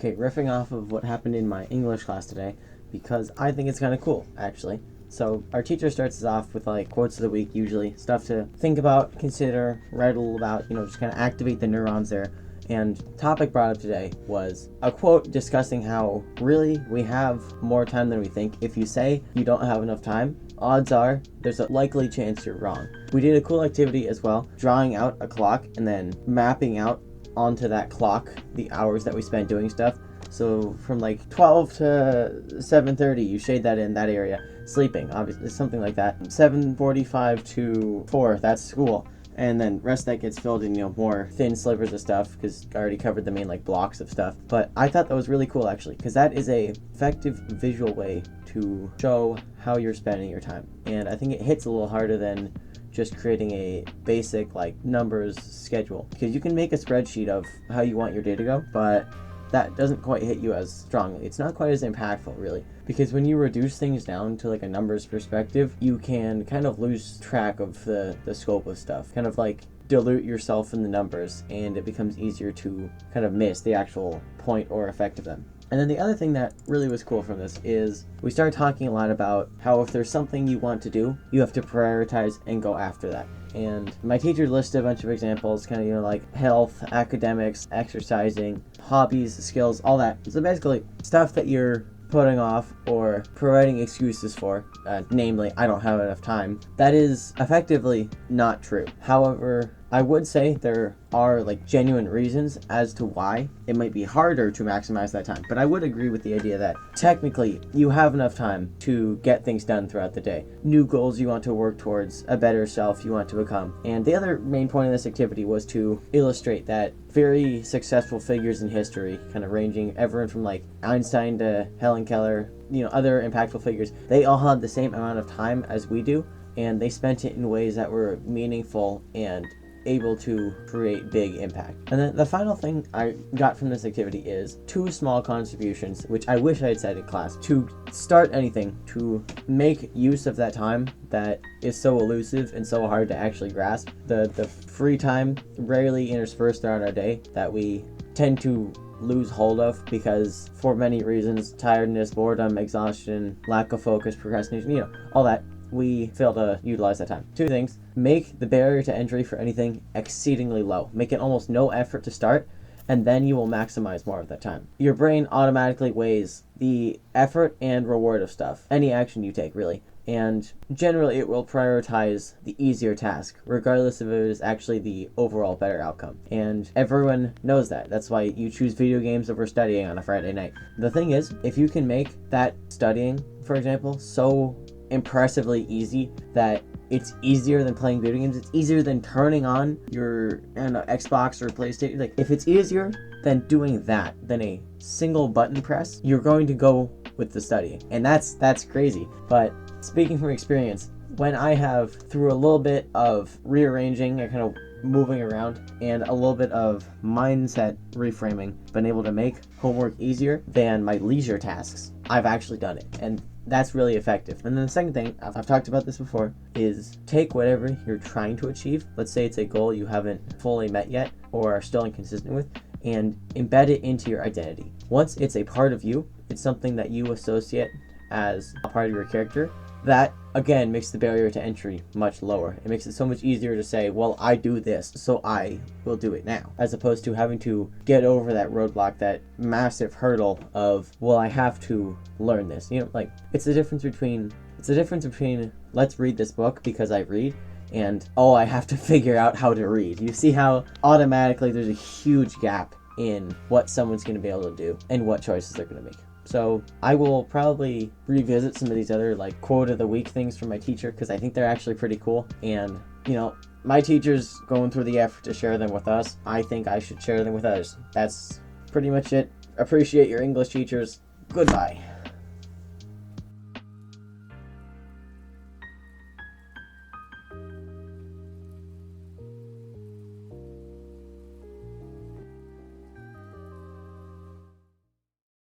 Okay, riffing off of what happened in my English class today, because I think it's kind of cool, actually. So our teacher starts us off with like quotes of the week, usually stuff to think about, consider, write a little about, just kind of activate the neurons there. And topic brought up today was a quote discussing how really we have more time than we think. If you say you don't have enough time, odds are there's a likely chance you're wrong. We did a cool activity as well, drawing out a clock and then mapping out onto that clock the hours that we spent doing stuff. So from like 12 to 7:30, you shade that in that area. Sleeping, obviously, something like that. 7:45 to 4, that's school. And then rest that gets filled in, more thin slivers of stuff, because I already covered the main blocks of stuff. But I thought that was really cool, actually, because that is a effective visual way to show how you're spending your time. And I think it hits a little harder than just creating a basic numbers schedule, because you can make a spreadsheet of how you want your day to go, but that doesn't quite hit you as strongly. It's not quite as impactful, really, because when you reduce things down to a numbers perspective, you can kind of lose track of the scope of stuff, kind of dilute yourself in the numbers, and it becomes easier to kind of miss the actual point or effect of them. And then the other thing that really was cool from this is we started talking a lot about how if there's something you want to do, you have to prioritize and go after that. And my teacher listed a bunch of examples, kind of, health, academics, exercising, hobbies, skills, all that. So basically, stuff that you're putting off or providing excuses for, namely, I don't have enough time, that is effectively not true. However, I would say there are genuine reasons as to why it might be harder to maximize that time. But I would agree with the idea that technically you have enough time to get things done throughout the day. New goals you want to work towards, a better self you want to become. And the other main point of this activity was to illustrate that very successful figures in history, kind of ranging everyone from Einstein to Helen Keller, other impactful figures, they all had the same amount of time as we do, and they spent it in ways that were meaningful and able to create big impact. And then the final thing I got from this activity is 2 small contributions, which I wish I had said in class, to start anything, to make use of that time that is so elusive and so hard to actually grasp. The free time rarely interspersed throughout our day that we tend to lose hold of because for many reasons, tiredness, boredom, exhaustion, lack of focus, procrastination, all that, we fail to utilize that time. 2 things. Make the barrier to entry for anything exceedingly low. Make it almost no effort to start, and then you will maximize more of that time. Your brain automatically weighs the effort and reward of stuff, any action you take, really. And generally it will prioritize the easier task, regardless if it is actually the overall better outcome. And everyone knows that. That's why you choose video games over studying on a Friday night. The thing is, if you can make that studying, for example, so impressively easy that it's easier than playing video games, it's easier than turning on your Xbox or PlayStation. If it's easier than doing that than a single button press, you're going to go with the studying. And that's crazy. But speaking from experience, when I have, through a little bit of rearranging and kind of moving around and a little bit of mindset reframing, been able to make homework easier than my leisure tasks, I've actually done it. And that's really effective. And then the second thing, I've talked about this before, is take whatever you're trying to achieve. Let's say it's a goal you haven't fully met yet or are still inconsistent with, and embed it into your identity. Once it's a part of you, it's something that you associate as a part of your character, that again makes the barrier to entry much lower. It makes it so much easier to say, well, I do this, so I will do it now, as opposed to having to get over that roadblock, that massive hurdle of, well, I have to learn this. It's the difference between let's read this book because I read, and I have to figure out how to read. You see how automatically there's a huge gap in what someone's going to be able to do and what choices they're going to make. So I will probably revisit some of these other quote of the week things from my teacher, because I think they're actually pretty cool. And my teacher's going through the effort to share them with us. I think I should share them with others. That's pretty much it. Appreciate your English teachers. Goodbye.